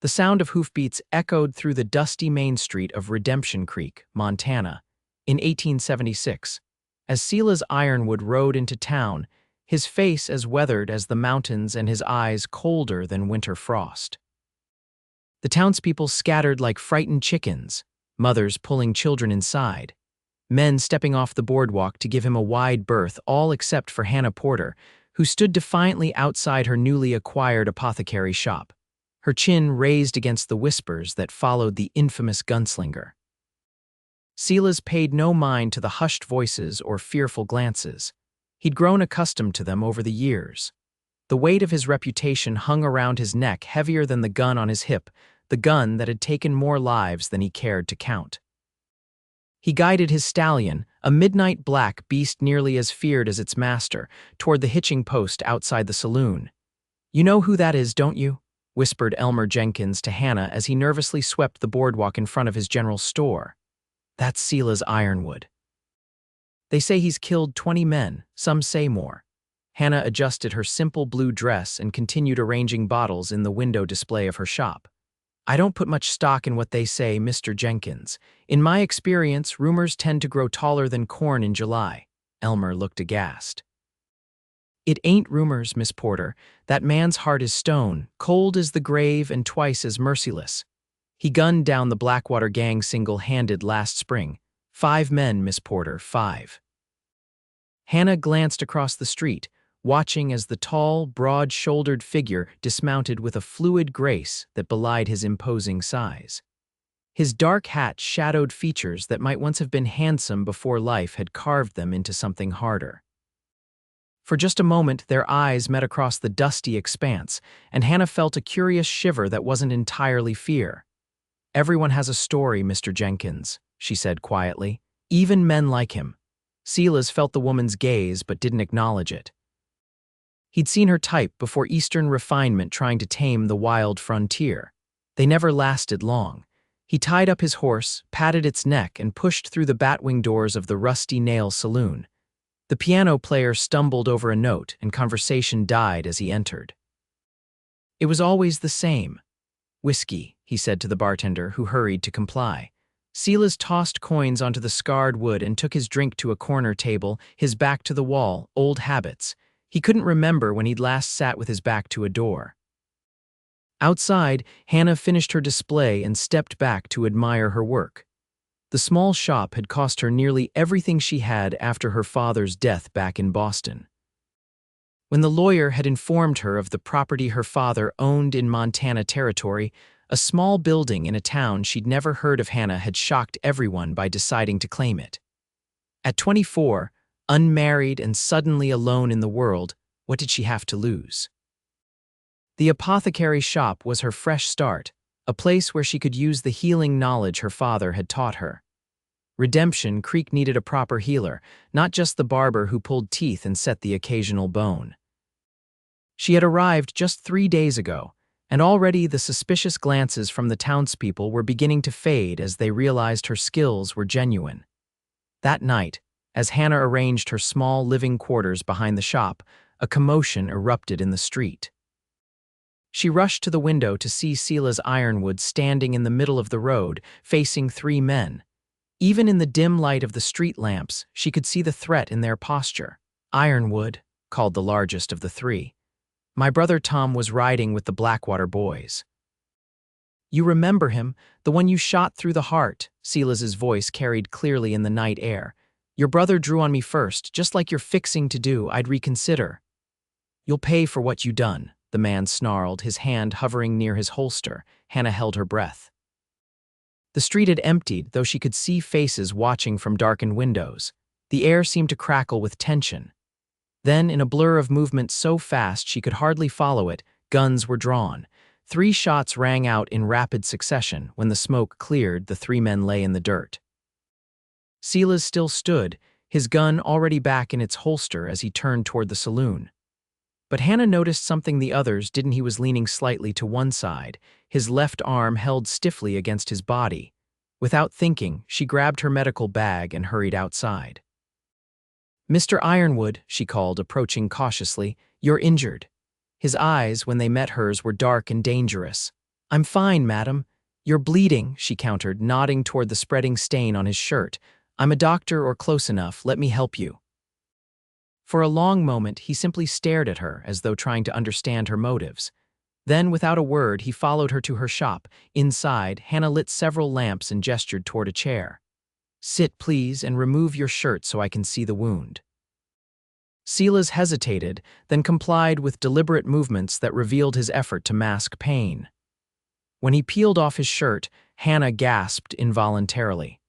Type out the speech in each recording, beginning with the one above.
The sound of hoofbeats echoed through the dusty main street of Redemption Creek, Montana, in 1876. As Silas Ironwood rode into town, his face as weathered as the mountains and his eyes colder than winter frost. The townspeople scattered like frightened chickens, mothers pulling children inside, men stepping off the boardwalk to give him a wide berth, all except for Hannah Porter, who stood defiantly outside her newly acquired apothecary shop, her chin raised against the whispers that followed the infamous gunslinger. Silas paid no mind to the hushed voices or fearful glances. He'd grown accustomed to them over the years. The weight of his reputation hung around his neck heavier than the gun on his hip, the gun that had taken more lives than he cared to count. He guided his stallion, a midnight black beast nearly as feared as its master, toward the hitching post outside the saloon. "You know who that is, don't you?" whispered Elmer Jenkins to Hannah as he nervously swept the boardwalk in front of his general store. "That's Silas Ironwood. They say he's killed 20 men, some say more." Hannah adjusted her simple blue dress and continued arranging bottles in the window display of her shop. "I don't put much stock in what they say, Mr. Jenkins. In my experience, rumors tend to grow taller than corn in July." Elmer looked aghast. "It ain't rumors, Miss Porter. That man's heart is stone, cold as the grave and twice as merciless. He gunned down the Blackwater gang single-handed last spring. 5 men, Miss Porter, 5. Hannah glanced across the street, watching as the tall, broad-shouldered figure dismounted with a fluid grace that belied his imposing size. His dark hat shadowed features that might once have been handsome before life had carved them into something harder. For just a moment, their eyes met across the dusty expanse, and Hannah felt a curious shiver that wasn't entirely fear. "Everyone has a story, Mr. Jenkins," she said quietly. "Even men like him." Silas felt the woman's gaze but didn't acknowledge it. He'd seen her type before Eastern refinement trying to tame the wild frontier. They never lasted long. He tied up his horse, patted its neck, and pushed through the batwing doors of the Rusty Nail Saloon. The piano player stumbled over a note, and conversation died as he entered. "It was always the same. Whiskey," he said to the bartender, who hurried to comply. Silas tossed coins onto the scarred wood and took his drink to a corner table, his back to the wall. Old habits. He couldn't remember when he'd last sat with his back to a door. Outside, Hannah finished her display and stepped back to admire her work. The small shop had cost her nearly everything she had after her father's death back in Boston. When the lawyer had informed her of the property her father owned in Montana Territory, a small building in a town she'd never heard of, Hannah had shocked everyone by deciding to claim it. At 24, unmarried and suddenly alone in the world, what did she have to lose? The apothecary shop was her fresh start, a place where she could use the healing knowledge her father had taught her. Redemption Creek needed a proper healer, not just the barber who pulled teeth and set the occasional bone. She had arrived just 3 days ago, and already the suspicious glances from the townspeople were beginning to fade as they realized her skills were genuine. That night, as Hannah arranged her small living quarters behind the shop, a commotion erupted in the street. She rushed to the window to see Silas Ironwood standing in the middle of the road, facing 3 men. Even in the dim light of the street lamps, she could see the threat in their posture. "Ironwood," called the largest of the 3. "My brother Tom was riding with the Blackwater boys." "You remember him, the one you shot through the heart," Silas's voice carried clearly in the night air. "Your brother drew on me first, just like you're fixing to do. I'd reconsider." "You'll pay for what you done," the man snarled, his hand hovering near his holster. Hannah held her breath. The street had emptied, though she could see faces watching from darkened windows. The air seemed to crackle with tension. Then, in a blur of movement so fast she could hardly follow it, guns were drawn. 3 shots rang out in rapid succession. When the smoke cleared, the 3 men lay in the dirt. Silas still stood, his gun already back in its holster as he turned toward the saloon. But Hannah noticed something the others didn't. He was leaning slightly to one side, his left arm held stiffly against his body. Without thinking, she grabbed her medical bag and hurried outside. "Mr. Ironwood," she called, approaching cautiously, "you're injured." His eyes, when they met hers, were dark and dangerous. I'm fine, madam. You're bleeding, she countered, nodding toward the spreading stain on his shirt. I'm a doctor or close enough, let me help you. For a long moment, he simply stared at her as though trying to understand her motives. Then, without a word, he followed her to her shop. Inside, Hannah lit several lamps and gestured toward a chair. Sit, please, and remove your shirt so I can see the wound. Silas hesitated, then complied with deliberate movements that revealed his effort to mask pain. When he peeled off his shirt, Hannah gasped involuntarily.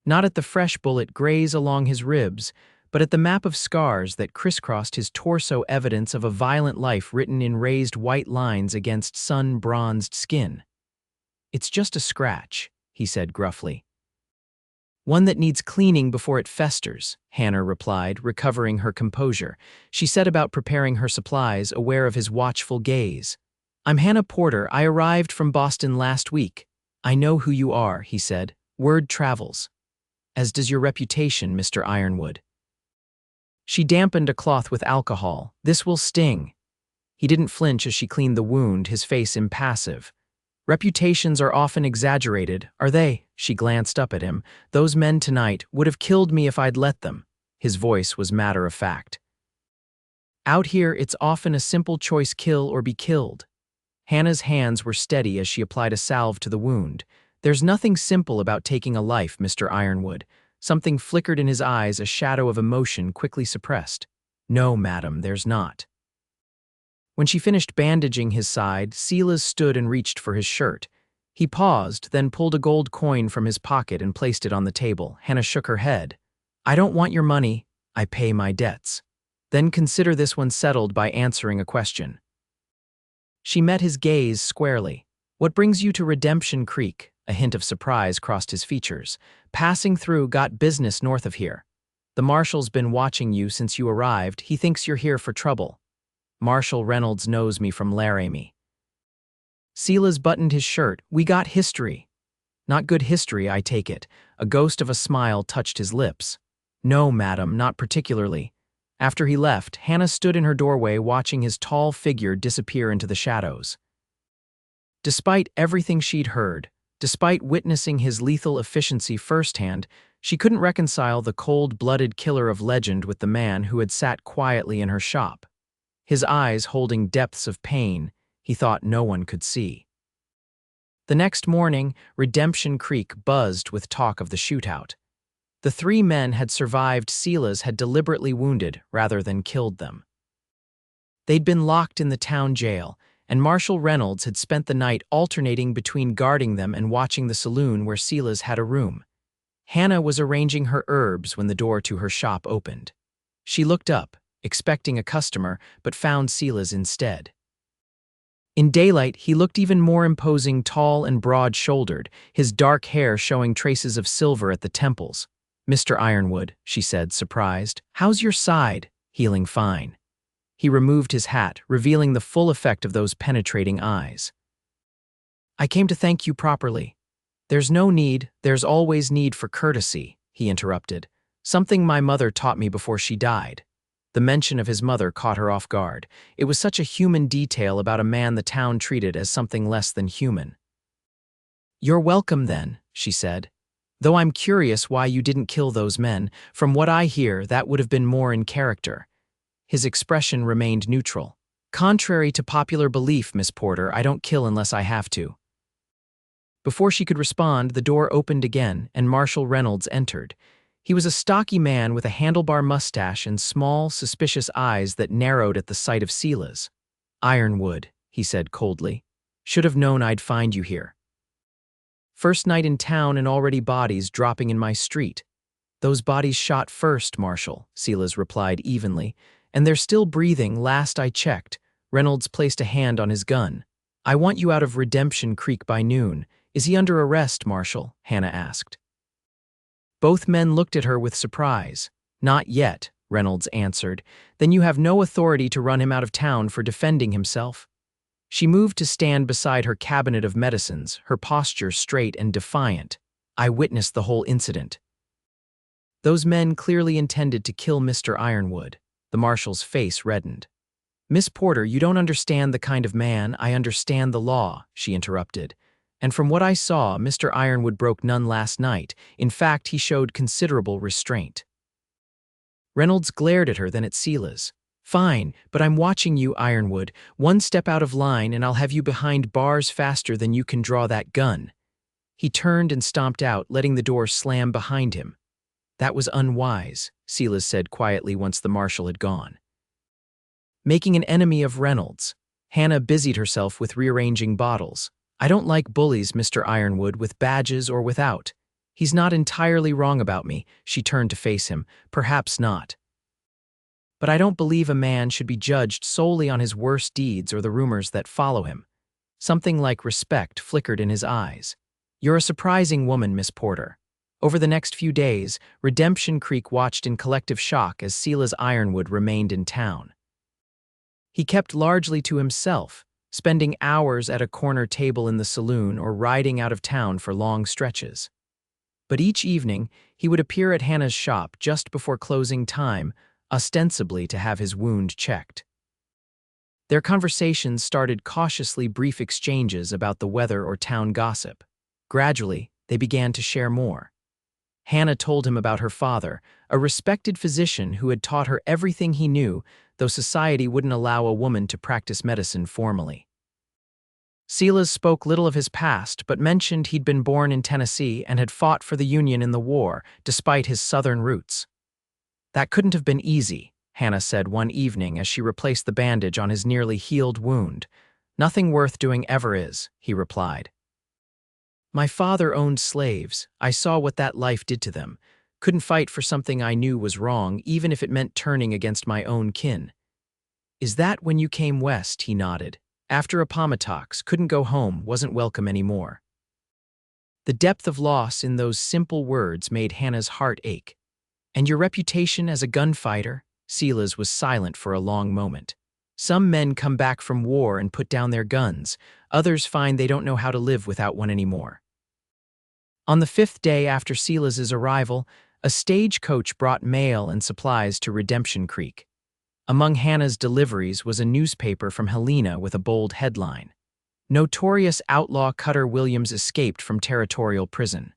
Not at the fresh bullet graze along his ribs, but at the map of scars that crisscrossed his torso, evidence of a violent life written in raised white lines against sun-bronzed skin. It's just a scratch, he said gruffly. One that needs cleaning before it festers, Hannah replied, recovering her composure. She set about preparing her supplies, aware of his watchful gaze. I'm Hannah Porter. I arrived from Boston last week. I know who you are, he said. Word travels. As does your reputation, Mr. Ironwood. She dampened a cloth with alcohol. This will sting. He didn't flinch as she cleaned the wound, his face impassive. Reputations are often exaggerated, are they? She glanced up at him. Those men tonight would have killed me if I'd let them. His voice was matter of fact. Out here, it's often a simple choice: kill or be killed. Hannah's hands were steady as she applied a salve to the wound. There's nothing simple about taking a life, Mr. Ironwood. Something flickered in his eyes, a shadow of emotion quickly suppressed. No, madam, there's not. When she finished bandaging his side, Silas stood and reached for his shirt. He paused, then pulled a gold coin from his pocket and placed it on the table. Hannah shook her head. I don't want your money. I pay my debts. Then consider this one settled by answering a question. She met his gaze squarely. What brings you to Redemption Creek? A hint of surprise crossed his features. Passing through, got business north of here. The marshal's been watching you since you arrived. He thinks you're here for trouble. Marshal Reynolds knows me from Laramie. Silas buttoned his shirt. We got history. Not good history, I take it. A ghost of a smile touched his lips. No, madam, not particularly. After he left, Hannah stood in her doorway watching his tall figure disappear into the shadows. Despite everything she'd heard, despite witnessing his lethal efficiency firsthand, she couldn't reconcile the cold-blooded killer of legend with the man who had sat quietly in her shop. His eyes holding depths of pain he thought no one could see. The next morning, Redemption Creek buzzed with talk of the shootout. The three men had survived. Silas had deliberately wounded rather than killed them. They'd been locked in the town jail, and Marshal Reynolds had spent the night alternating between guarding them and watching the saloon where Silas had a room. Hannah was arranging her herbs when the door to her shop opened. She looked up, expecting a customer, but found Silas instead. In daylight, he looked even more imposing, tall and broad-shouldered, his dark hair showing traces of silver at the temples. Mr. Ironwood, she said, surprised. How's your side? Healing fine. He removed his hat, revealing the full effect of those penetrating eyes. I came to thank you properly. There's no need, there's always need for courtesy, he interrupted. Something my mother taught me before she died. The mention of his mother caught her off guard. It was such a human detail about a man the town treated as something less than human. You're welcome then, she said. Though I'm curious why you didn't kill those men. From what I hear, that would have been more in character. His expression remained neutral. Contrary to popular belief, Miss Porter, I don't kill unless I have to. Before she could respond, the door opened again, and Marshal Reynolds entered. He was a stocky man with a handlebar mustache and small, suspicious eyes that narrowed at the sight of Silas. Ironwood, he said coldly. Should have known I'd find you here. First night in town and already bodies dropping in my street. Those bodies shot first, Marshal, Silas replied evenly. And they're still breathing, last I checked. Reynolds placed a hand on his gun. I want you out of Redemption Creek by noon. Is he under arrest, Marshal? Hannah asked. Both men looked at her with surprise. Not yet, Reynolds answered. Then you have no authority to run him out of town for defending himself. She moved to stand beside her cabinet of medicines, her posture straight and defiant. I witnessed the whole incident. Those men clearly intended to kill Mr. Ironwood. The marshal's face reddened. Miss Porter, you don't understand the kind of man. I understand the law, she interrupted. And from what I saw, Mr. Ironwood broke none last night. In fact, he showed considerable restraint. Reynolds glared at her, then at Silas. Fine, but I'm watching you, Ironwood. One step out of line and I'll have you behind bars faster than you can draw that gun. He turned and stomped out, letting the door slam behind him. That was unwise, Silas said quietly once the marshal had gone. Making an enemy of Reynolds. Hannah busied herself with rearranging bottles. I don't like bullies, Mr. Ironwood, with badges or without. He's not entirely wrong about me, she turned to face him. Perhaps not. But I don't believe a man should be judged solely on his worst deeds or the rumors that follow him. Something like respect flickered in his eyes. You're a surprising woman, Miss Porter. Over the next few days, Redemption Creek watched in collective shock as Silas Ironwood remained in town. He kept largely to himself, spending hours at a corner table in the saloon or riding out of town for long stretches. But each evening, he would appear at Hannah's shop just before closing time, ostensibly to have his wound checked. Their conversations started cautiously brief exchanges about the weather or town gossip. Gradually, they began to share more. Hannah told him about her father, a respected physician who had taught her everything he knew, though society wouldn't allow a woman to practice medicine formally. Silas spoke little of his past, but mentioned he'd been born in Tennessee and had fought for the Union in the war, despite his Southern roots. That couldn't have been easy, Hannah said one evening as she replaced the bandage on his nearly healed wound. Nothing worth doing ever is, he replied. My father owned slaves. I saw what that life did to them. Couldn't fight for something I knew was wrong, even if it meant turning against my own kin. Is that when you came west? He nodded. After Appomattox, couldn't go home, wasn't welcome anymore. The depth of loss in those simple words made Hannah's heart ache. And your reputation as a gunfighter? Silas was silent for a long moment. Some men come back from war and put down their guns. Others find they don't know how to live without one anymore. On the 5th day after Silas's arrival, a stagecoach brought mail and supplies to Redemption Creek. Among Hannah's deliveries was a newspaper from Helena with a bold headline. Notorious outlaw Cutter Williams escaped from territorial prison.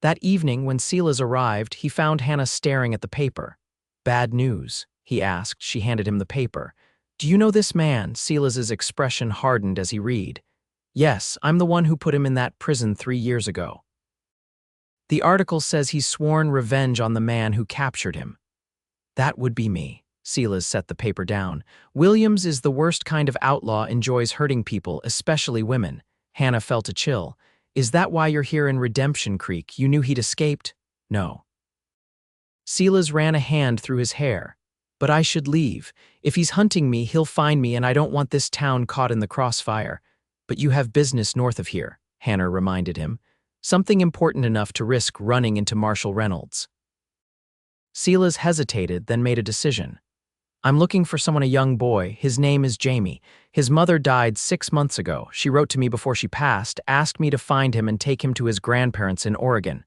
That evening, when Silas arrived, he found Hannah staring at the paper. Bad news, he asked. She handed him the paper. Do you know this man? Silas's expression hardened as he read. Yes, I'm the one who put him in that prison 3 years ago. The article says he's sworn revenge on the man who captured him. That would be me. Silas set the paper down. Williams is the worst kind of outlaw, enjoys hurting people, especially women. Hannah felt a chill. Is that why you're here in Redemption Creek? You knew he'd escaped? No. Silas ran a hand through his hair. But I should leave. If he's hunting me, he'll find me, and I don't want this town caught in the crossfire. But you have business north of here, Hannah reminded him. Something important enough to risk running into Marshal Reynolds. Silas hesitated, then made a decision. I'm looking for someone, a young boy. His name is Jamie. His mother died 6 months ago. She wrote to me before she passed, asked me to find him and take him to his grandparents in Oregon.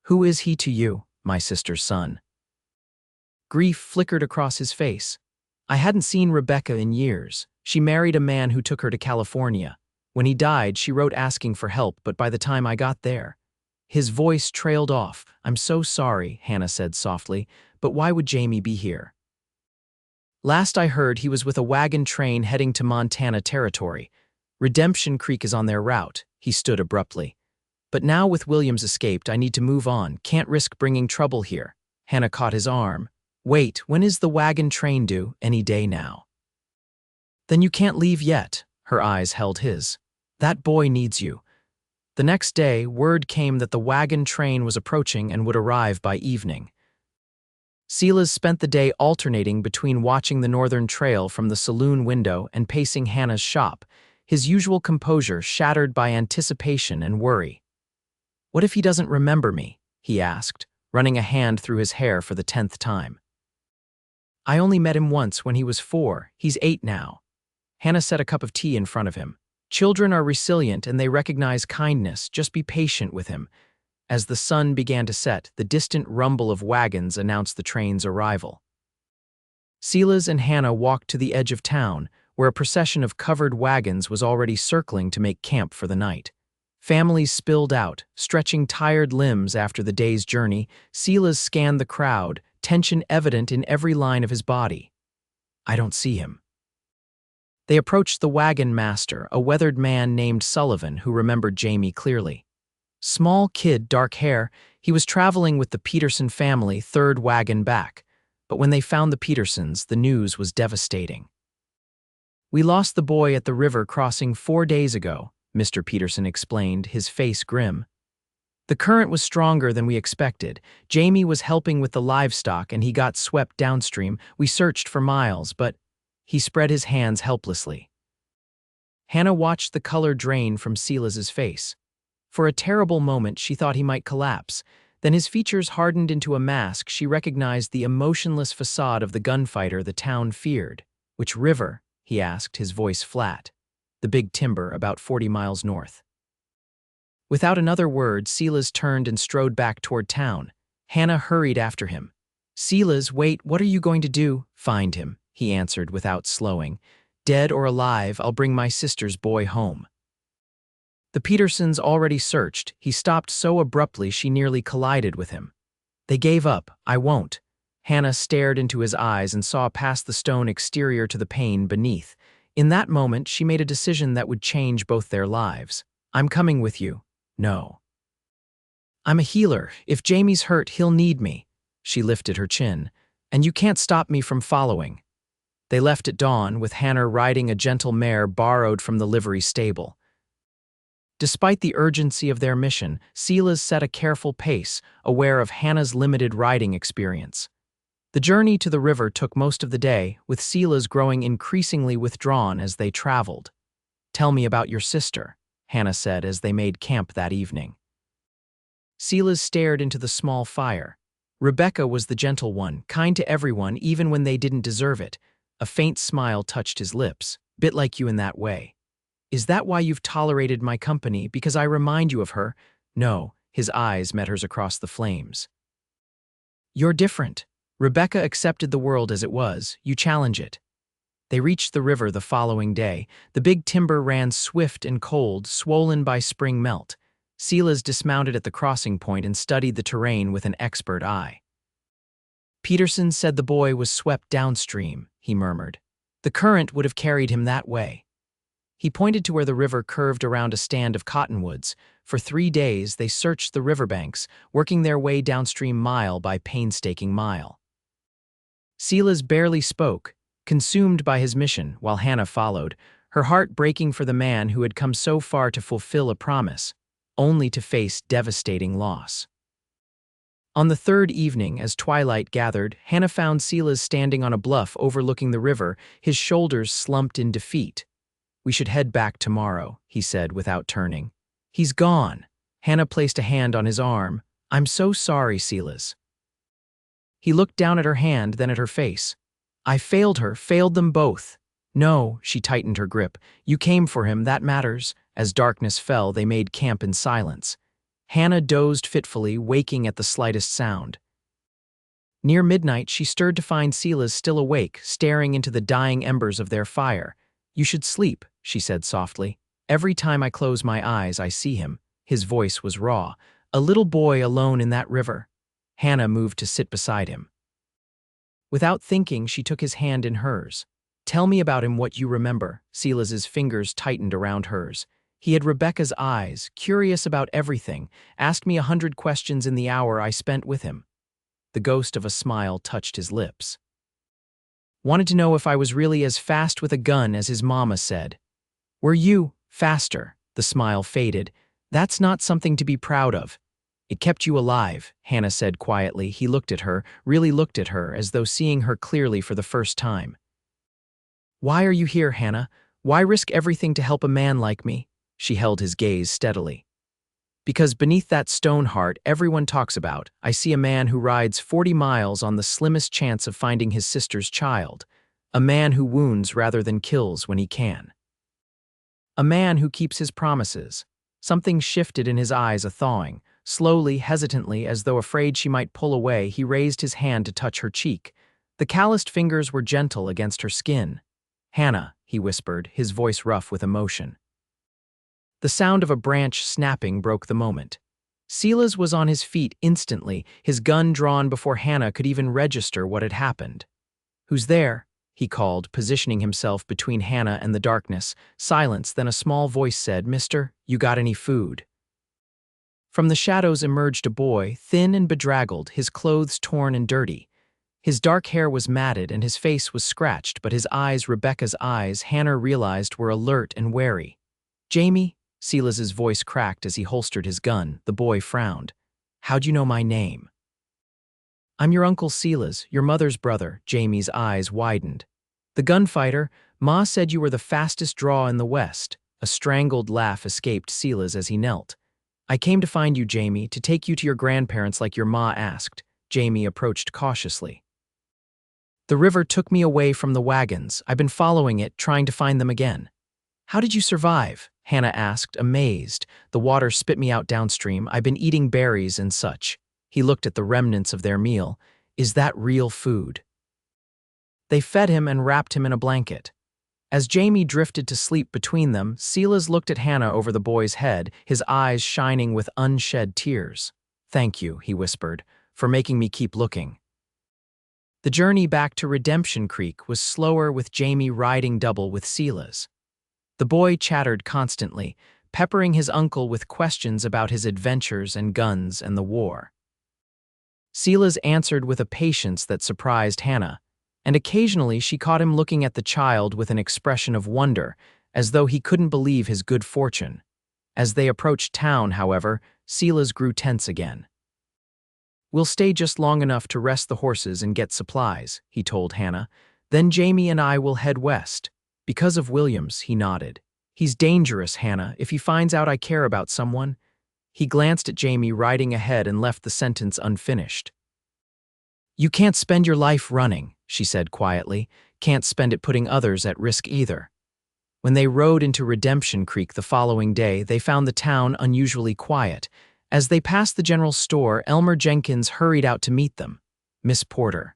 Who is he to you? My sister's son. Grief flickered across his face. I hadn't seen Rebecca in years. She married a man who took her to California. When he died, she wrote asking for help, but by the time I got there, his voice trailed off. I'm so sorry, Hannah said softly, but why would Jamie be here? Last I heard, he was with a wagon train heading to Montana Territory. Redemption Creek is on their route. He stood abruptly. But now with Williams escaped, I need to move on. Can't risk bringing trouble here. Hannah caught his arm. Wait, when is the wagon train due? Any day now. Then you can't leave yet. Her eyes held his. That boy needs you. The next day, word came that the wagon train was approaching and would arrive by evening. Silas spent the day alternating between watching the Northern Trail from the saloon window and pacing Hannah's shop, his usual composure shattered by anticipation and worry. What if he doesn't remember me? He asked, running a hand through his hair for the 10th time. I only met him once when he was 4. He's 8 now. Hannah set a cup of tea in front of him. Children are resilient and they recognize kindness. Just be patient with him. As the sun began to set, the distant rumble of wagons announced the train's arrival. Silas and Hannah walked to the edge of town, where a procession of covered wagons was already circling to make camp for the night. Families spilled out, stretching tired limbs after the day's journey. Silas scanned the crowd, tension evident in every line of his body. "I don't see him." They approached the wagon master, a weathered man named Sullivan who remembered Jamie clearly. Small kid, dark hair, he was traveling with the Peterson family, third wagon back. But when they found the Petersons, the news was devastating. "We lost the boy at the river crossing 4 days ago," Mr. Peterson explained, his face grim. "The current was stronger than we expected. Jamie was helping with the livestock and he got swept downstream. We searched for miles, but—" He spread his hands helplessly. Hannah watched the color drain from Silas's face. For a terrible moment, she thought he might collapse. Then his features hardened into a mask. She recognized the emotionless facade of the gunfighter the town feared. "Which river?" he asked, his voice flat. "The Big Timber, about 40 miles north." Without another word, Silas turned and strode back toward town. Hannah hurried after him. "Silas, wait, what are you going to do?" "Find him," he answered without slowing. "Dead or alive, I'll bring my sister's boy home." The Petersons already searched. He stopped so abruptly she nearly collided with him. "They gave up. I won't." Hannah stared into his eyes and saw past the stone exterior to the pain beneath. In that moment, she made a decision that would change both their lives. "I'm coming with you." "No." "I'm a healer. If Jamie's hurt, he'll need me." She lifted her chin. "And you can't stop me from following." They left at dawn, with Hannah riding a gentle mare borrowed from the livery stable. Despite the urgency of their mission, Silas set a careful pace, aware of Hannah's limited riding experience. The journey to the river took most of the day, with Silas growing increasingly withdrawn as they traveled. "Tell me about your sister," Hannah said as they made camp that evening. Silas stared into the small fire. Rebecca was the gentle one, kind to everyone even when they didn't deserve it. A faint smile touched his lips. "Bit like you in that way." "Is that why you've tolerated my company, because I remind you of her?" "No." His eyes met hers across the flames. "You're different. Rebecca accepted the world as it was. You challenge it." They reached the river the following day. The Big Timber ran swift and cold, swollen by spring melt. Silas dismounted at the crossing point and studied the terrain with an expert eye. "Peterson said the boy was swept downstream," he murmured. "The current would have carried him that way." He pointed to where the river curved around a stand of cottonwoods. For 3 days, they searched the riverbanks, working their way downstream mile by painstaking mile. Silas barely spoke, consumed by his mission, while Hannah followed, her heart breaking for the man who had come so far to fulfill a promise, only to face devastating loss. On the third evening, as twilight gathered, Hannah found Silas standing on a bluff overlooking the river, his shoulders slumped in defeat. "We should head back tomorrow," he said without turning. "He's gone." Hannah placed a hand on his arm. "I'm so sorry, Silas." He looked down at her hand, then at her face. "I failed her, failed them both." "No," she tightened her grip. "You came for him, that matters." As darkness fell, they made camp in silence. Hannah dozed fitfully, waking at the slightest sound. Near midnight, she stirred to find Silas still awake, staring into the dying embers of their fire. "You should sleep," she said softly. "Every time I close my eyes, I see him." His voice was raw. "A little boy alone in that river." Hannah moved to sit beside him. Without thinking, she took his hand in hers. "Tell me about him, what you remember." Silas's fingers tightened around hers. He had Rebecca's eyes, curious about everything, asked me 100 questions in the hour I spent with him. The ghost of a smile touched his lips. "Wanted to know if I was really as fast with a gun as his mama said." "Were you faster?" The smile faded. "That's not something to be proud of." "It kept you alive," Hannah said quietly. He looked at her, really looked at her, as though seeing her clearly for the first time. "Why are you here, Hannah? Why risk everything to help a man like me?" She held his gaze steadily. "Because beneath that stone heart everyone talks about, I see a man who rides 40 miles on the slimmest chance of finding his sister's child. A man who wounds rather than kills when he can. A man who keeps his promises." Something shifted in his eyes, a thawing. Slowly, hesitantly, as though afraid she might pull away, he raised his hand to touch her cheek. The calloused fingers were gentle against her skin. "Hannah," he whispered, his voice rough with emotion. The sound of a branch snapping broke the moment. Silas was on his feet instantly, his gun drawn before Hannah could even register what had happened. "Who's there?" he called, positioning himself between Hannah and the darkness. Silence, then a small voice said, "Mister, you got any food?" From the shadows emerged a boy, thin and bedraggled, his clothes torn and dirty. His dark hair was matted and his face was scratched, but his eyes, Rebecca's eyes, Hannah realized were alert and wary. "Jamie?" Silas's voice cracked as he holstered his gun. The boy frowned. "How'd you know my name?" "I'm your Uncle Silas, your mother's brother." Jamie's eyes widened. "The gunfighter? Ma said you were the fastest draw in the West." A strangled laugh escaped Silas as he knelt. "I came to find you, Jamie, to take you to your grandparents like your ma asked." Jamie approached cautiously. "The river took me away from the wagons. I've been following it, trying to find them again." "How did you survive?" Hannah asked, amazed. "The water spit me out downstream. I've been eating berries and such." He looked at the remnants of their meal. "Is that real food?" They fed him and wrapped him in a blanket. As Jamie drifted to sleep between them, Silas looked at Hannah over the boy's head, his eyes shining with unshed tears. "Thank you," he whispered, "for making me keep looking." The journey back to Redemption Creek was slower with Jamie riding double with Silas. The boy chattered constantly, peppering his uncle with questions about his adventures and guns and the war. Silas answered with a patience that surprised Hannah, and occasionally she caught him looking at the child with an expression of wonder, as though he couldn't believe his good fortune. As they approached town, however, Silas grew tense again. "We'll stay just long enough to rest the horses and get supplies," he told Hannah. "Then Jamie and I will head west." "Because of Williams," he nodded. "He's dangerous, Hannah, if he finds out I care about someone." He glanced at Jamie riding ahead and left the sentence unfinished. "You can't spend your life running," she said quietly. "Can't spend it putting others at risk either." When they rode into Redemption Creek the following day, they found the town unusually quiet. As they passed the general store, Elmer Jenkins hurried out to meet them. "Miss Porter."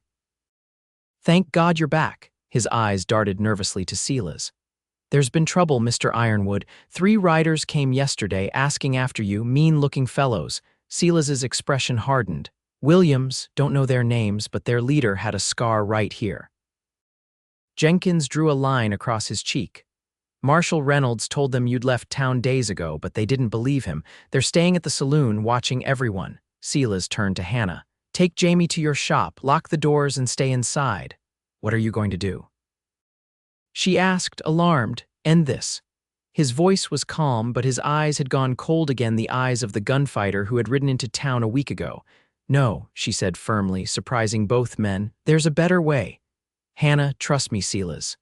"Thank God you're back." His eyes darted nervously to Silas. "There's been trouble, Mr. Ironwood. 3 riders came yesterday asking after you, mean-looking fellows." Silas's expression hardened. "Williams, don't know their names, but their leader had a scar right here." Jenkins drew a line across his cheek. "Marshal Reynolds told them you'd left town days ago, but they didn't believe him. They're staying at the saloon, watching everyone." Silas turned to Hannah. "Take Jamie to your shop, lock the doors and stay inside." "What are you going to do?" she asked, alarmed. "End this." His voice was calm, but his eyes had gone cold again, the eyes of the gunfighter who had ridden into town a week ago. "No," she said firmly, surprising both men. "There's a better way." "Hannah, trust me, Silas."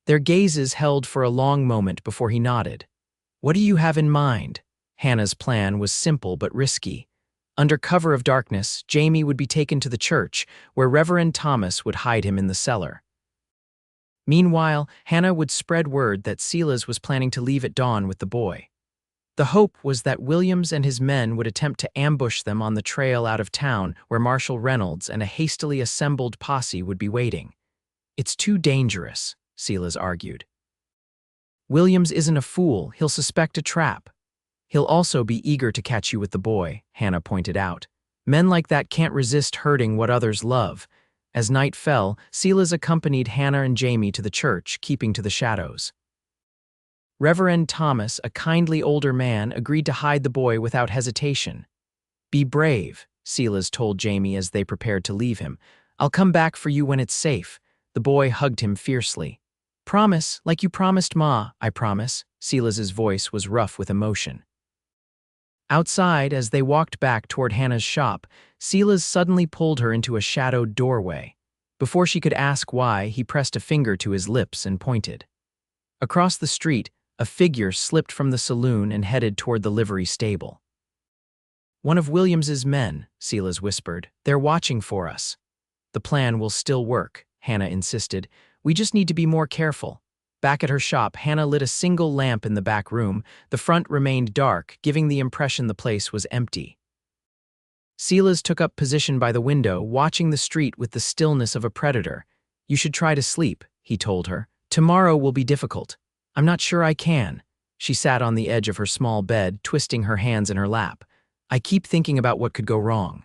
Their gazes held for a long moment before he nodded. "What do you have in mind?" Hannah's plan was simple but risky. Under cover of darkness, Jamie would be taken to the church, where Reverend Thomas would hide him in the cellar. Meanwhile, Hannah would spread word that Silas was planning to leave at dawn with the boy. The hope was that Williams and his men would attempt to ambush them on the trail out of town, where Marshal Reynolds and a hastily assembled posse would be waiting. "It's too dangerous," Silas argued. "Williams isn't a fool. He'll suspect a trap." "He'll also be eager to catch you with the boy," Hannah pointed out. "Men like that can't resist hurting what others love." As night fell, Silas accompanied Hannah and Jamie to the church, keeping to the shadows. Reverend Thomas, a kindly older man, agreed to hide the boy without hesitation. "Be brave," Silas told Jamie as they prepared to leave him. "I'll come back for you when it's safe." The boy hugged him fiercely. "Promise, like you promised Ma." "I promise." Silas's voice was rough with emotion. Outside, as they walked back toward Hannah's shop, Silas suddenly pulled her into a shadowed doorway. Before she could ask why, he pressed a finger to his lips and pointed. Across the street, a figure slipped from the saloon and headed toward the livery stable. "One of Williams's men," Silas whispered. "They're watching for us." "The plan will still work," Hannah insisted. "We just need to be more careful." Back at her shop, Hannah lit a single lamp in the back room. The front remained dark, giving the impression the place was empty. Silas took up position by the window, watching the street with the stillness of a predator. "You should try to sleep," he told her. "Tomorrow will be difficult." "I'm not sure I can." She sat on the edge of her small bed, twisting her hands in her lap. "I keep thinking about what could go wrong."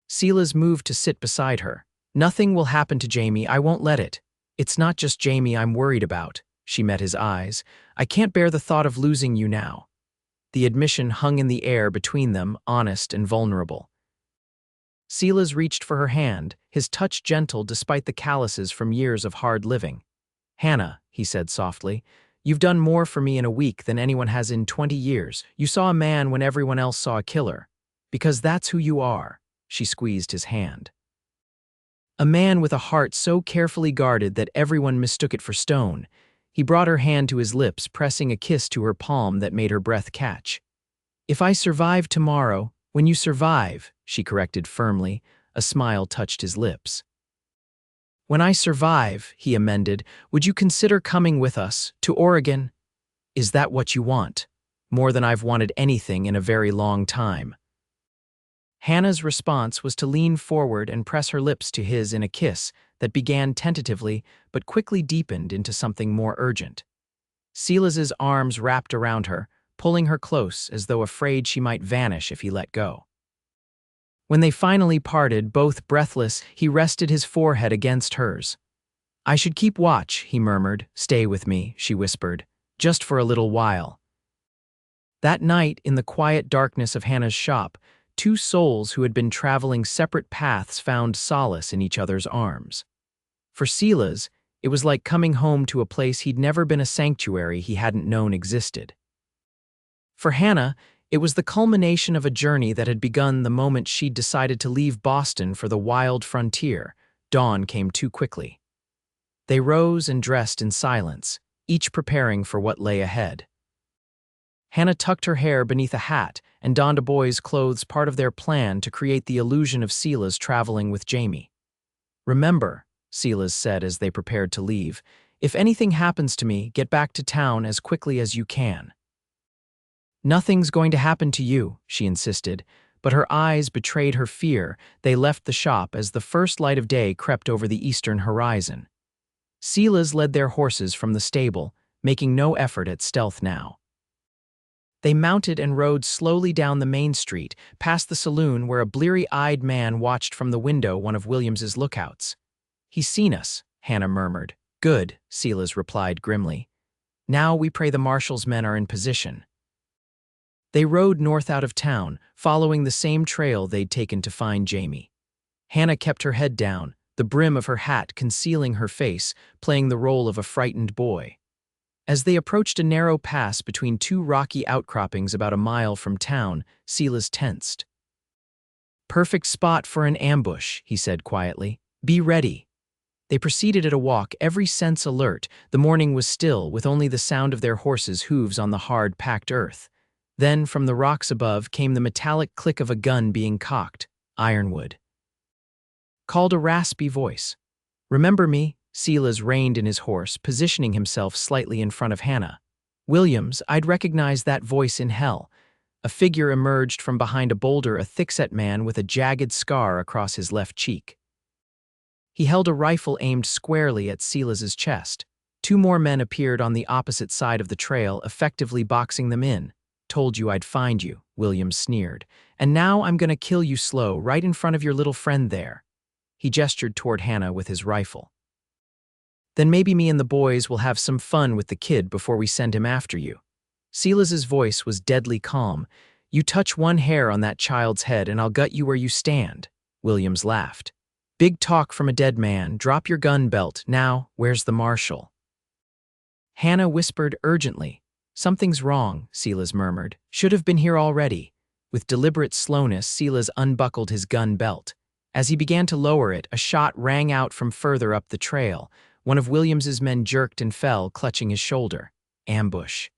Silas moved to sit beside her. "Nothing will happen to Jamie, I won't let it. It's not just Jamie I'm worried about." She met his eyes. "I can't bear the thought of losing you now." The admission hung in the air between them, honest and vulnerable. Silas reached for her hand, his touch gentle despite the calluses from years of hard living. "Hannah," he said softly, "you've done more for me in a week than anyone has in 20 years. You saw a man when everyone else saw a killer. Because that's who you are." She squeezed his hand. A man with a heart so carefully guarded that everyone mistook it for stone. He brought her hand to his lips, pressing a kiss to her palm that made her breath catch. "If I survive tomorrow, when you survive," she corrected firmly, a smile touched his lips. "When I survive," he amended, "would you consider coming with us, to Oregon? Is that what you want? More than I've wanted anything in a very long time." Hannah's response was to lean forward and press her lips to his in a kiss that began tentatively but quickly deepened into something more urgent. Silas's arms wrapped around her, pulling her close as though afraid she might vanish if he let go. When they finally parted, both breathless, he rested his forehead against hers. "I should keep watch," he murmured. "Stay with me," she whispered, "just for a little while." That night, in the quiet darkness of Hannah's shop, two souls who had been traveling separate paths found solace in each other's arms. For Silas, it was like coming home to a place he'd never been, a sanctuary he hadn't known existed. For Hannah, it was the culmination of a journey that had begun the moment she'd decided to leave Boston for the wild frontier. Dawn came too quickly. They rose and dressed in silence, each preparing for what lay ahead. Hannah tucked her hair beneath a hat and donned a boy's clothes, part of their plan to create the illusion of Silas traveling with Jamie. "Remember," Silas said as they prepared to leave, "if anything happens to me, get back to town as quickly as you can." "Nothing's going to happen to you," she insisted, but her eyes betrayed her fear. They left the shop as the first light of day crept over the eastern horizon. Silas led their horses from the stable, making no effort at stealth now. They mounted and rode slowly down the main street, past the saloon where a bleary-eyed man watched from the window, one of Williams's lookouts. "He's seen us," Hannah murmured. "Good," Silas replied grimly. "Now we pray the marshal's men are in position." They rode north out of town, following the same trail they'd taken to find Jamie. Hannah kept her head down, the brim of her hat concealing her face, playing the role of a frightened boy. As they approached a narrow pass between two rocky outcroppings about a mile from town, Silas tensed. "Perfect spot for an ambush," he said quietly. "Be ready." They proceeded at a walk, every sense alert. The morning was still, with only the sound of their horses' hooves on the hard, packed earth. Then, from the rocks above, came the metallic click of a gun being cocked. Ironwood called a raspy voice. "Remember me?" Silas reined in his horse, positioning himself slightly in front of Hannah. "Williams, I'd recognize that voice in hell." A figure emerged from behind a boulder, a thick-set man with a jagged scar across his left cheek. He held a rifle aimed squarely at Silas's chest. Two more men appeared on the opposite side of the trail, effectively boxing them in. "Told you I'd find you," Williams sneered. "And now I'm gonna kill you slow, right in front of your little friend there." He gestured toward Hannah with his rifle. "Then maybe me and the boys will have some fun with the kid before we send him after you." Silas's voice was deadly calm. "You touch one hair on that child's head and I'll gut you where you stand." Williams laughed. "Big talk from a dead man. Drop your gun belt. Now, where's the marshal?" Hannah whispered urgently. "Something's wrong," Silas murmured. "Should have been here already." With deliberate slowness, Silas unbuckled his gun belt. As he began to lower it, a shot rang out from further up the trail. One of Williams's men jerked and fell, clutching his shoulder. Ambush.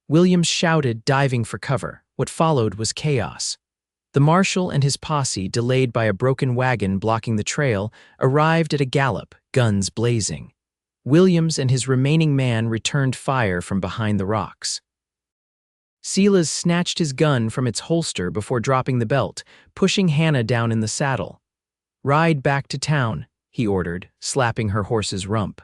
Williams shouted, diving for cover. What followed was chaos. The marshal and his posse, delayed by a broken wagon blocking the trail, arrived at a gallop, guns blazing. Williams and his remaining man returned fire from behind the rocks. Silas snatched his gun from its holster before dropping the belt, pushing Hannah down in the saddle. "Ride back to town," he ordered, slapping her horse's rump.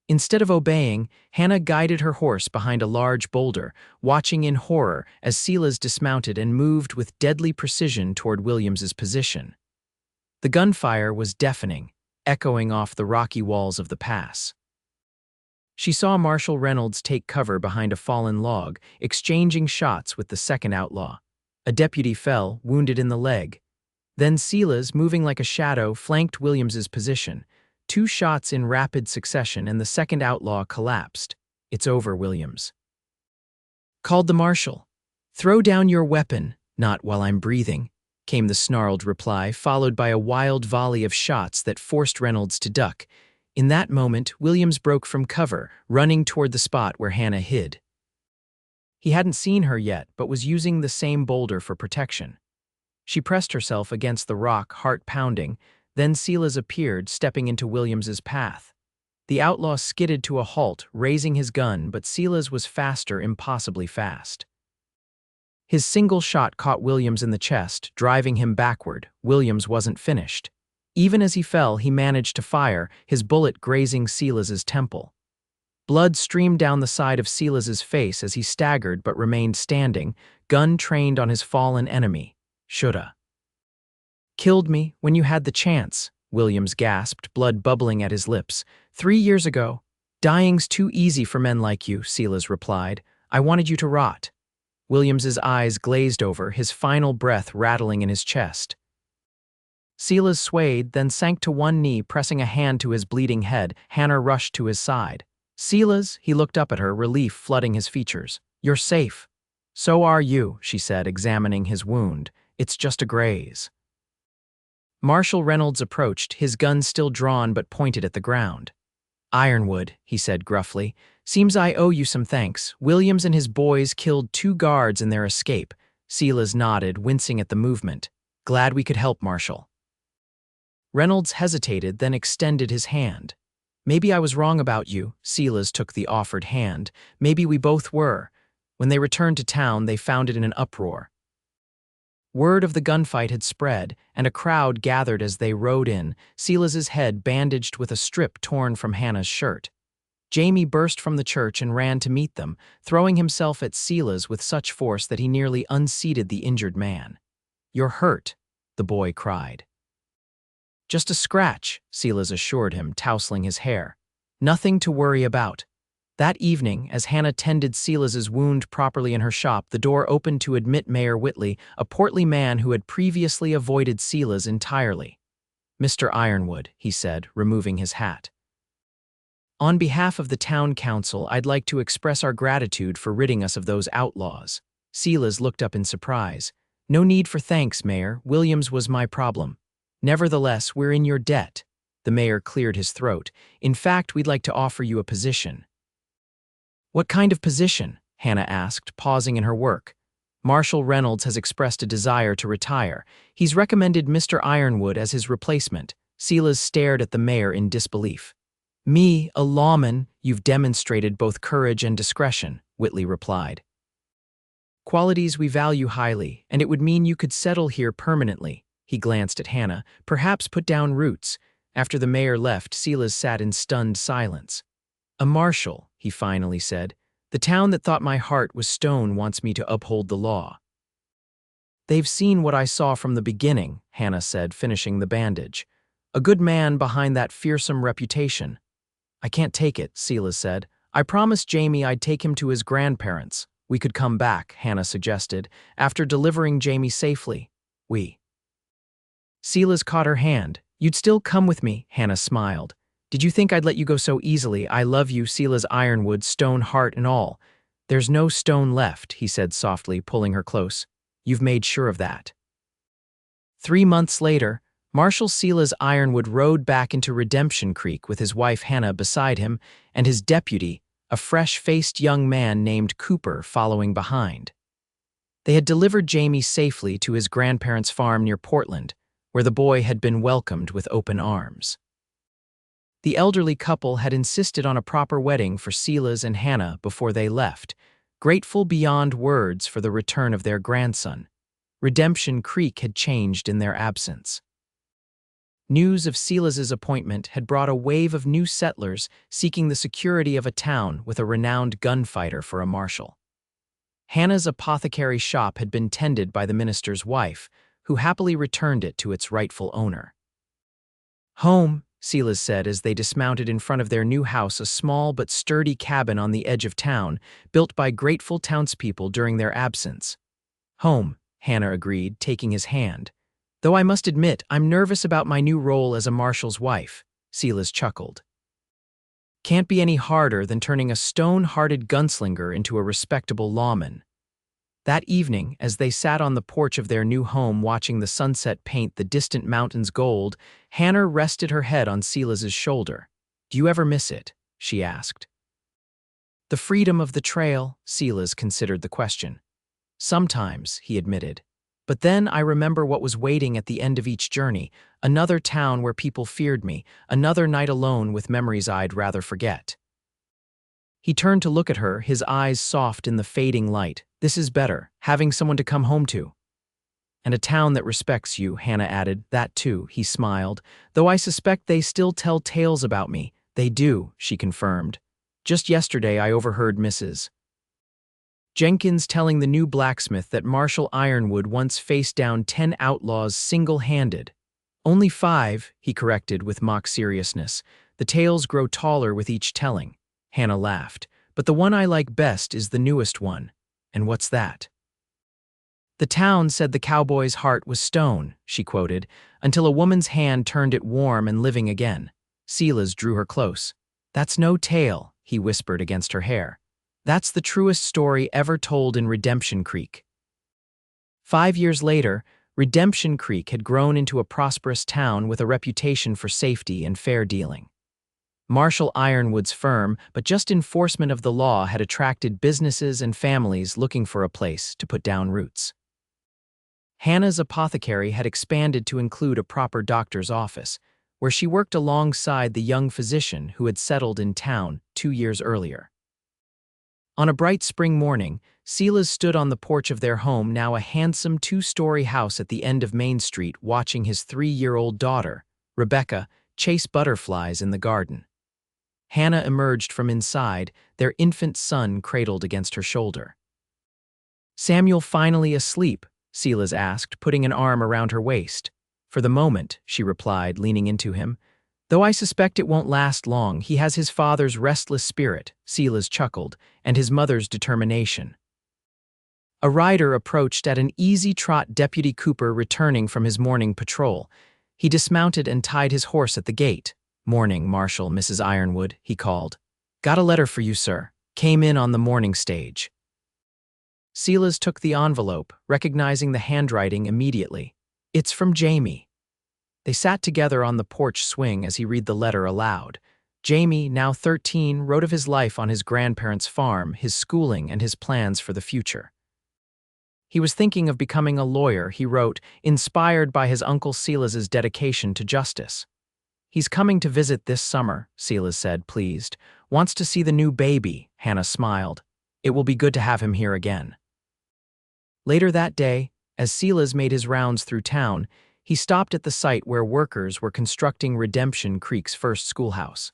Instead of obeying, Hannah guided her horse behind a large boulder, watching in horror as Silas dismounted and moved with deadly precision toward Williams's position. The gunfire was deafening, echoing off the rocky walls of the pass. She saw Marshal Reynolds take cover behind a fallen log, exchanging shots with the second outlaw. A deputy fell, wounded in the leg. Then Silas, moving like a shadow, flanked Williams's position. 2 shots in rapid succession and the second outlaw collapsed. "It's over, Williams," called the marshal. "Throw down your weapon, not while I'm breathing," came the snarled reply, followed by a wild volley of shots that forced Reynolds to duck. In that moment, Williams broke from cover, running toward the spot where Hannah hid. He hadn't seen her yet, but was using the same boulder for protection. She pressed herself against the rock, heart pounding. Then Silas appeared, stepping into Williams's path. The outlaw skidded to a halt, raising his gun, but Silas was faster, impossibly fast. His single shot caught Williams in the chest, driving him backward. Williams wasn't finished. Even as he fell, he managed to fire, his bullet grazing Silas's temple. Blood streamed down the side of Silas's face as he staggered but remained standing, gun trained on his fallen enemy. "Shoulda killed me when you had the chance," Williams gasped, blood bubbling at his lips. "3 years ago." "Dying's too easy for men like you," Silas replied. "I wanted you to rot." Williams's eyes glazed over, his final breath rattling in his chest. Silas swayed, then sank to one knee, pressing a hand to his bleeding head. Hannah rushed to his side. "Silas," he looked up at her, relief flooding his features. "You're safe." "So are you," she said, examining his wound. "It's just a graze." Marshal Reynolds approached, his gun still drawn but pointed at the ground. "Ironwood," he said gruffly, "seems I owe you some thanks. Williams and his boys killed 2 guards in their escape." Silas nodded, wincing at the movement. "Glad we could help, Marshal." Reynolds hesitated, then extended his hand. "Maybe I was wrong about you." Silas took the offered hand. "Maybe we both were." When they returned to town, they found it in an uproar. Word of the gunfight had spread, and a crowd gathered as they rode in, Silas's head bandaged with a strip torn from Hannah's shirt. Jamie burst from the church and ran to meet them, throwing himself at Silas with such force that he nearly unseated the injured man. "You're hurt," the boy cried. "Just a scratch," Silas assured him, tousling his hair. "Nothing to worry about." That evening, as Hannah tended Silas's wound properly in her shop, the door opened to admit Mayor Whitley, a portly man who had previously avoided Silas entirely. "Mr. Ironwood," he said, removing his hat. "On behalf of the town council, I'd like to express our gratitude for ridding us of those outlaws." Silas looked up in surprise. "No need for thanks, Mayor. Williams was my problem. Nevertheless, we're in your debt." The mayor cleared his throat. "In fact, we'd like to offer you a position." "What kind of position?" Hannah asked, pausing in her work. "Marshal Reynolds has expressed a desire to retire. He's recommended Mr. Ironwood as his replacement." Silas stared at the mayor in disbelief. "Me, a lawman? You've demonstrated both courage and discretion," Whitley replied. "Qualities we value highly, and it would mean you could settle here permanently." He glanced at Hannah. "Perhaps put down roots." After the mayor left, Silas sat in stunned silence. "A marshal," he finally said. "The town that thought my heart was stone wants me to uphold the law." "They've seen what I saw from the beginning," Hannah said, finishing the bandage. "A good man behind that fearsome reputation." "I can't take it," Silas said. "I promised Jamie I'd take him to his grandparents." "We could come back," Hannah suggested, "after delivering Jamie safely." Silas caught her hand. "You'd still come with me," Hannah smiled. "Did you think I'd let you go so easily? I love you, Silas Ironwood, stone heart and all." "There's no stone left," he said softly, pulling her close. "You've made sure of that." 3 months later, Marshal Silas Ironwood rode back into Redemption Creek with his wife Hannah beside him and his deputy, a fresh-faced young man named Cooper, following behind. They had delivered Jamie safely to his grandparents' farm near Portland, where the boy had been welcomed with open arms. The elderly couple had insisted on a proper wedding for Silas and Hannah before they left. grateful beyond words for the return of their grandson. Redemption Creek had changed in their absence. News of Silas's appointment had brought a wave of new settlers seeking the security of a town with a renowned gunfighter for a marshal. Hannah's apothecary shop had been tended by the minister's wife, who happily returned it to its rightful owner. "Home," Silas said as they dismounted in front of their new house, a small but sturdy cabin on the edge of town, built by grateful townspeople during their absence. "Home," Hannah agreed, taking his hand. "Though I must admit, I'm nervous about my new role as a marshal's wife," Silas chuckled. "Can't be any harder than turning a stone-hearted gunslinger into a respectable lawman." That evening, as they sat on the porch of their new home watching the sunset paint the distant mountains gold, Hannah rested her head on Silas's shoulder. "Do you ever miss it?" she asked. "The freedom of the trail," Silas considered the question. "Sometimes," he admitted. "But then I remember what was waiting at the end of each journey, another town where people feared me, another night alone with memories I'd rather forget." He turned to look at her, his eyes soft in the fading light. "This is better, having someone to come home to." "And a town that respects you," Hannah added. "That too," he smiled. "Though I suspect they still tell tales about me." "They do," she confirmed. "Just yesterday I overheard Mrs. Jenkins telling the new blacksmith that Marshal Ironwood once faced down 10 outlaws single-handed. "Only 5, he corrected with mock seriousness. "The tales grow taller with each telling." Hannah laughed. "But the one I like best is the newest one." "And what's that?" "The town said the cowboy's heart was stone," she quoted, "until a woman's hand turned it warm and living again." Silas drew her close. "That's no tale," he whispered against her hair. "That's the truest story ever told in Redemption Creek." 5 years later, Redemption Creek had grown into a prosperous town with a reputation for safety and fair dealing. Marshal Ironwood's firm, but just enforcement of the law, had attracted businesses and families looking for a place to put down roots. Hannah's apothecary had expanded to include a proper doctor's office, where she worked alongside the young physician who had settled in town 2 years earlier. On a bright spring morning, Silas stood on the porch of their home, now a handsome 2-story house at the end of Main Street, watching his 3-year-old daughter, Rebecca, chase butterflies in the garden. Hannah emerged from inside, their infant son cradled against her shoulder. "Samuel finally asleep?" Silas asked, putting an arm around her waist. "For the moment," she replied, leaning into him. "Though I suspect it won't last long. He has his father's restless spirit," Silas chuckled, "and his mother's determination." A rider approached at an easy trot, Deputy Cooper returning from his morning patrol. He dismounted and tied his horse at the gate. "Morning, Marshal, Mrs. Ironwood," he called. "Got a letter for you, sir. Came in on the morning stage." Silas took the envelope, recognizing the handwriting immediately. "It's from Jamie." They sat together on the porch swing as he read the letter aloud. Jamie, now 13, wrote of his life on his grandparents' farm, his schooling, and his plans for the future. He was thinking of becoming a lawyer, he wrote, inspired by his uncle Silas's dedication to justice. "He's coming to visit this summer," Silas said, pleased. "Wants to see the new baby," Hannah smiled. "It will be good to have him here again." Later that day, as Silas made his rounds through town, he stopped at the site where workers were constructing Redemption Creek's first schoolhouse.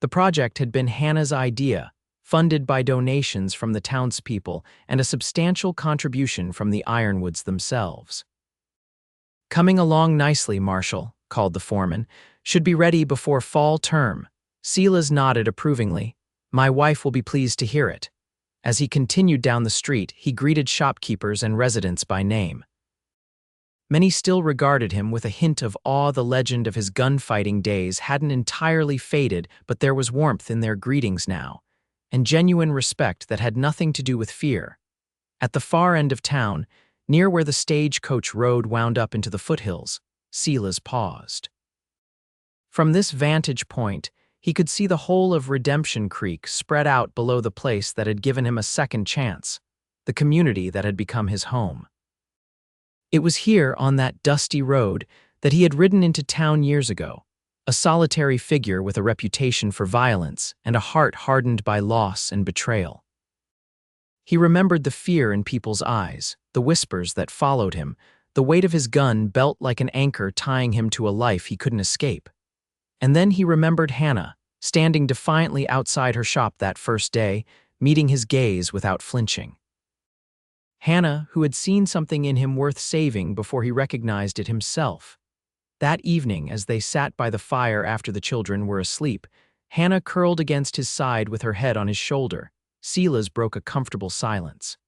The project had been Hannah's idea, funded by donations from the townspeople and a substantial contribution from the Ironwoods themselves. "Coming along nicely, Marshal," called the foreman. "Should be ready before fall term." Silas nodded approvingly. "My wife will be pleased to hear it." As he continued down the street, he greeted shopkeepers and residents by name. Many still regarded him with a hint of awe. The legend of his gunfighting days hadn't entirely faded, but there was warmth in their greetings now, and genuine respect that had nothing to do with fear. At the far end of town, near where the stagecoach road wound up into the foothills, Silas paused. From this vantage point, he could see the whole of Redemption Creek spread out below the place that had given him a second chance, the community that had become his home. It was here, on that dusty road, that he had ridden into town years ago, a solitary figure with a reputation for violence and a heart hardened by loss and betrayal. He remembered the fear in people's eyes, the whispers that followed him, the weight of his gun belt like an anchor tying him to a life he couldn't escape. And then he remembered Hannah, standing defiantly outside her shop that first day, meeting his gaze without flinching. Hannah, who had seen something in him worth saving before he recognized it himself. That evening, as they sat by the fire after the children were asleep, Hannah curled against his side with her head on his shoulder. Silas broke a comfortable silence.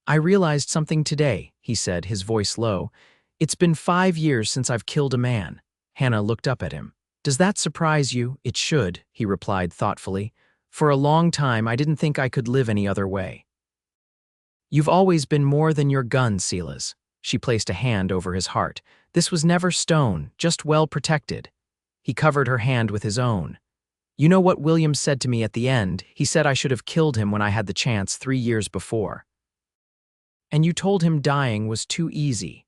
"I realized something today," he said, his voice low. "It's been 5 years since I've killed a man." Hannah looked up at him. "Does that surprise you?" "It should," he replied thoughtfully. "For a long time I didn't think I could live any other way." "You've always been more than your gun, Silas." She placed a hand over his heart. "This was never stone, just well protected." He covered her hand with his own. "You know what William said to me at the end? He said I should have killed him when I had the chance 3 years before. And you told him dying was too easy."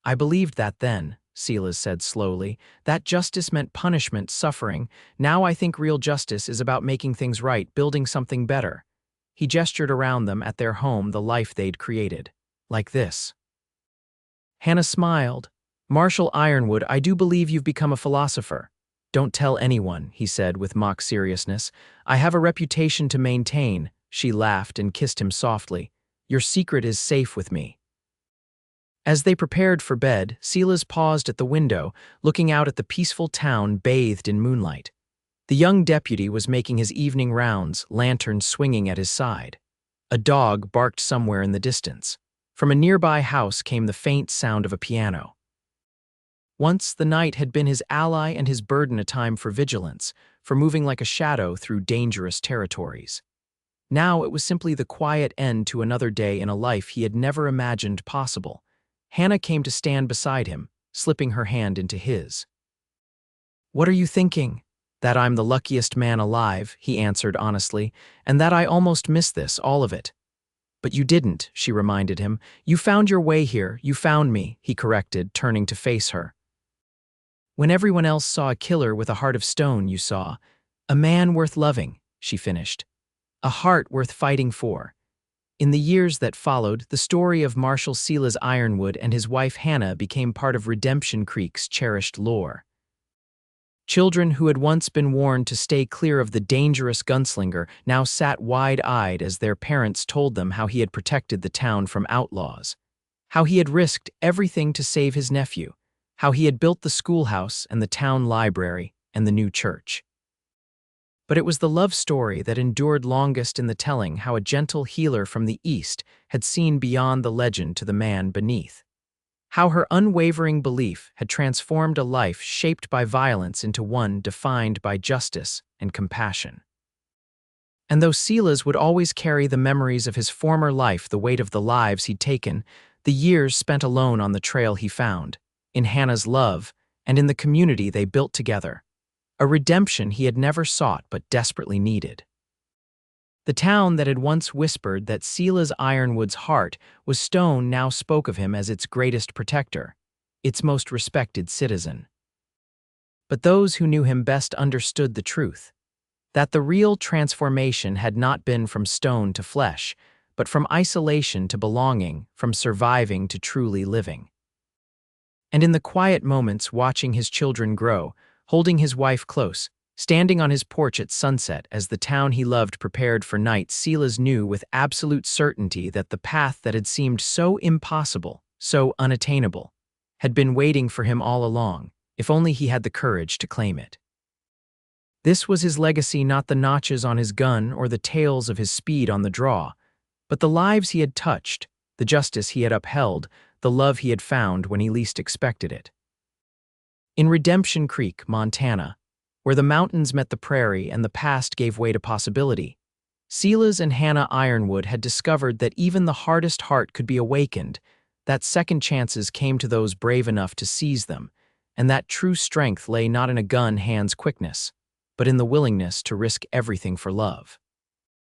"I believed that then," Silas said slowly. "That justice meant punishment, suffering. Now I think real justice is about making things right, building something better." He gestured around them at their home, the life they'd created. "Like this." Hannah smiled. "Marshal Ironwood, I do believe you've become a philosopher." "Don't tell anyone," he said with mock seriousness. "I have a reputation to maintain." She laughed and kissed him softly. "Your secret is safe with me." As they prepared for bed, Silas paused at the window, looking out at the peaceful town bathed in moonlight. The young deputy was making his evening rounds, lantern swinging at his side. A dog barked somewhere in the distance. From a nearby house came the faint sound of a piano. Once the night had been his ally and his burden, a time for vigilance, for moving like a shadow through dangerous territories. Now it was simply the quiet end to another day in a life he had never imagined possible. Hannah came to stand beside him, slipping her hand into his. "What are you thinking?" "That I'm the luckiest man alive," he answered honestly, "and that I almost missed this, all of it." "But you didn't," she reminded him. "You found your way here, you found me," he corrected, turning to face her. "When everyone else saw a killer with a heart of stone, you saw a man worth loving," she finished. "A heart worth fighting for." In the years that followed, the story of Marshal Silas Ironwood and his wife Hannah became part of Redemption Creek's cherished lore. Children who had once been warned to stay clear of the dangerous gunslinger now sat wide-eyed as their parents told them how he had protected the town from outlaws, how he had risked everything to save his nephew, how he had built the schoolhouse and the town library and the new church. But it was the love story that endured longest in the telling, how a gentle healer from the East had seen beyond the legend to the man beneath. How her unwavering belief had transformed a life shaped by violence into one defined by justice and compassion. And though Silas would always carry the memories of his former life, the weight of the lives he'd taken, the years spent alone on the trail he found, in Hannah's love, and in the community they built together, a redemption he had never sought but desperately needed. The town that had once whispered that Silas Ironwood's heart was stone now spoke of him as its greatest protector, its most respected citizen. But those who knew him best understood the truth, that the real transformation had not been from stone to flesh, but from isolation to belonging, from surviving to truly living. And in the quiet moments watching his children grow, holding his wife close, standing on his porch at sunset as the town he loved prepared for night, Silas knew with absolute certainty that the path that had seemed so impossible, so unattainable, had been waiting for him all along, if only he had the courage to claim it. This was his legacy, not the notches on his gun or the tales of his speed on the draw, but the lives he had touched, the justice he had upheld, the love he had found when he least expected it. In Redemption Creek, Montana, where the mountains met the prairie and the past gave way to possibility, Silas and Hannah Ironwood had discovered that even the hardest heart could be awakened, that second chances came to those brave enough to seize them, and that true strength lay not in a gun hand's quickness, but in the willingness to risk everything for love.